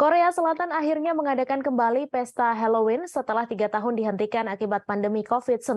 Korea Selatan akhirnya mengadakan kembali pesta Halloween setelah 3 tahun dihentikan akibat pandemi COVID-19.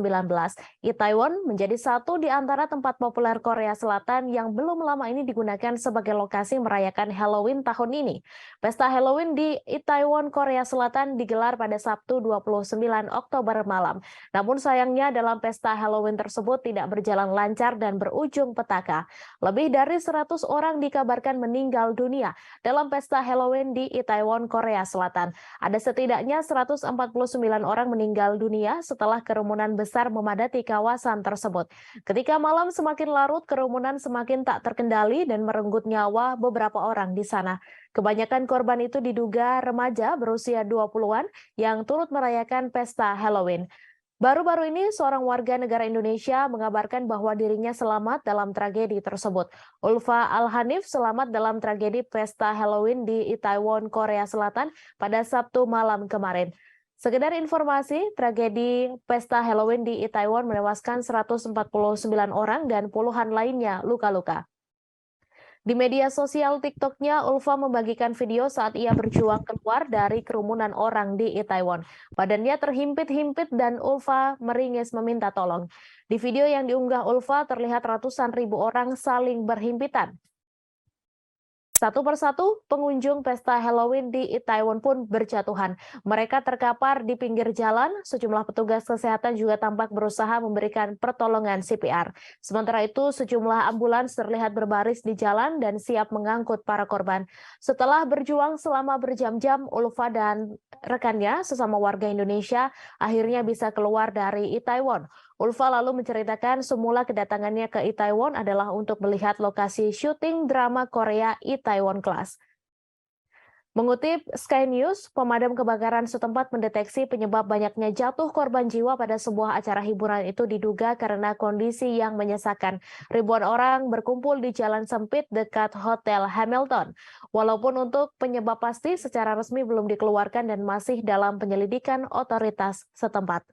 Itaewon menjadi satu di antara tempat populer Korea Selatan yang belum lama ini digunakan sebagai lokasi merayakan Halloween tahun ini. Pesta Halloween di Itaewon, Korea Selatan digelar pada Sabtu 29 Oktober malam. Namun sayangnya dalam pesta Halloween tersebut tidak berjalan lancar dan berujung petaka. Lebih dari 100 orang dikabarkan meninggal dunia dalam pesta Halloween di Itaewon, Korea Selatan. Ada setidaknya 149 orang meninggal dunia setelah kerumunan besar memadati kawasan tersebut. Ketika malam semakin larut, kerumunan semakin tak terkendali dan merenggut nyawa beberapa orang di sana. Kebanyakan korban itu diduga remaja berusia 20-an yang turut merayakan pesta Halloween. Baru-baru ini, seorang warga negara Indonesia mengabarkan bahwa dirinya selamat dalam tragedi tersebut. Ulfa Al-Hanif selamat dalam tragedi pesta Halloween di Itaewon, Korea Selatan pada Sabtu malam kemarin. Sekedar informasi, tragedi pesta Halloween di Itaewon menewaskan 149 orang dan puluhan lainnya luka-luka. Di media sosial TikTok-nya, Ulfa membagikan video saat ia berjuang keluar dari kerumunan orang di Itaewon. Badannya terhimpit-himpit dan Ulfa meringis meminta tolong. Di video yang diunggah Ulfa terlihat ratusan ribu orang saling berhimpitan. Satu persatu, pengunjung pesta Halloween di Itaewon pun berjatuhan. Mereka terkapar di pinggir jalan, sejumlah petugas kesehatan juga tampak berusaha memberikan pertolongan CPR. Sementara itu, sejumlah ambulans terlihat berbaris di jalan dan siap mengangkut para korban. Setelah berjuang selama berjam-jam, Ulfa dan rekannya, sesama warga Indonesia, akhirnya bisa keluar dari Itaewon. Ulfa lalu menceritakan semula kedatangannya ke Itaewon adalah untuk melihat lokasi syuting drama Korea Itaewon Class. Mengutip Sky News, pemadam kebakaran setempat mendeteksi penyebab banyaknya jatuh korban jiwa pada sebuah acara hiburan itu diduga karena kondisi yang menyesakan. Ribuan orang berkumpul di jalan sempit dekat Hotel Hamilton. Walaupun untuk penyebab pasti secara resmi belum dikeluarkan dan masih dalam penyelidikan otoritas setempat.